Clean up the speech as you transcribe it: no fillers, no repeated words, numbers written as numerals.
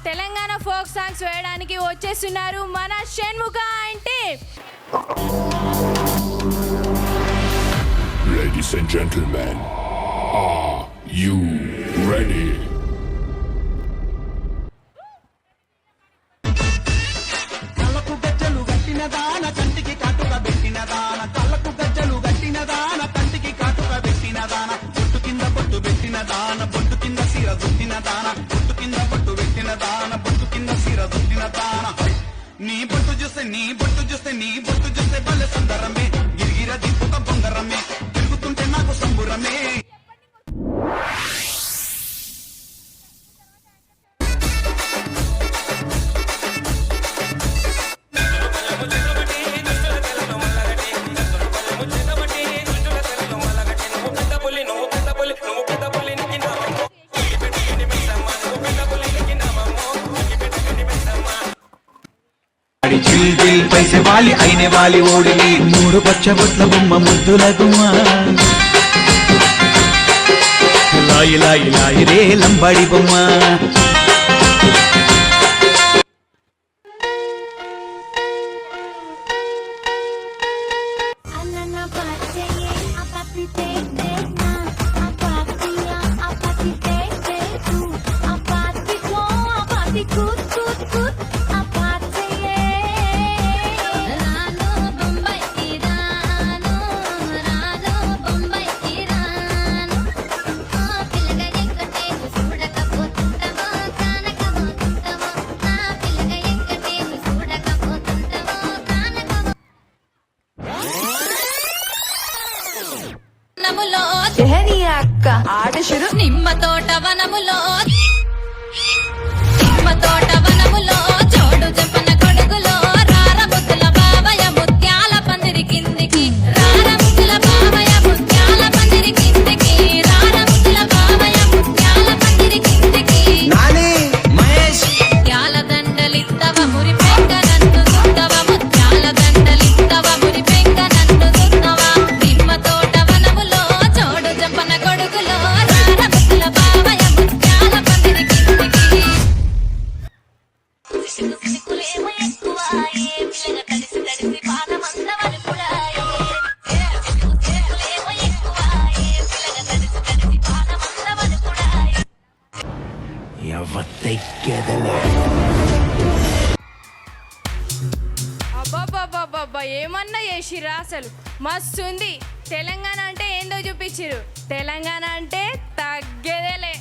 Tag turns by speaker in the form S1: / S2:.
S1: Telangana folk songs వేయడానికి వచ్చేస్తున్నారు మన షణ్ముఖ అంటే.
S2: Ladies and gentlemen, are you ready?
S3: కళ్ళకు గజ్జలు గట్టిన దాన కంటికి కాటుక పెట్టిన దాన కళ్ళకు గజ్జలు గట్టిన దాన కంటికి కాటుక పెట్టిన దాన బొట్టు కింద బొట్టు పెట్టిన దాన బొట్టు కింద సీర దుట్టిన దాన బొట్టు కింద బొట్టు పెట్టిన దాన బొట్టు కింద సీర దుట్టిన దాన నీ బొట్టు చూస్తే నీ బొట్టు చూస్తే నీ బొట్టు చూస్తే భలే సుందరమే గిరిగిర దిప్పుక బొంగరమే తిరుగుతుంటే నాకు సంబురమే.
S4: పైసే వాలి అయినే వాలి ఓడిని మూడు పచ్చబొట్ల బొమ్మ ముద్దుల గుమ్మ లాయి లాయి లాయి రే లంబాడి బొమ్మ.
S1: అక్క ఆడశురు
S5: నిమ్మ తోట వనములో నిమ్మ తోట వనములో చోడు జంపన కొడుకులో రార ముద్దుల బావయ ముత్యాల పందిరి కిందికి రార ముద్దుల బావయ ముత్యాల పందిరి కిందికి రార ముద్దుల బావయ ముత్యాల పందిరి కిందికి
S4: నాని మహేష్
S5: ముత్యాల దండలిత్తవ మురి పెంక నన్ను సుత్తవ ముత్యాల దండలిత్తవ మురి పెంక నన్ను సుత్తవ నిమ్మ తోట వనములో చోడు జంపన కొడుకులో రార ముద్దుల బావయ ముత్యాల పందిరి కిందికి సిక్కులేమో ఎక్కువాయే పిల్లగా తడిసి తడిసి పాదమందవని పుడాయే సిక్కులేమో ఎక్కువాయే పిల్లగా తడిసి తడిసి పాదమందవని పుడాయే.
S1: అబ్బాబ్బాబ్బాబ్బా ఏమన్నా చేసిరా అసలు మస్తుంది. తెలంగాణ అంటే ఏందో చూపించిరు. తెలంగాణ అంటే తగ్గేదేలే.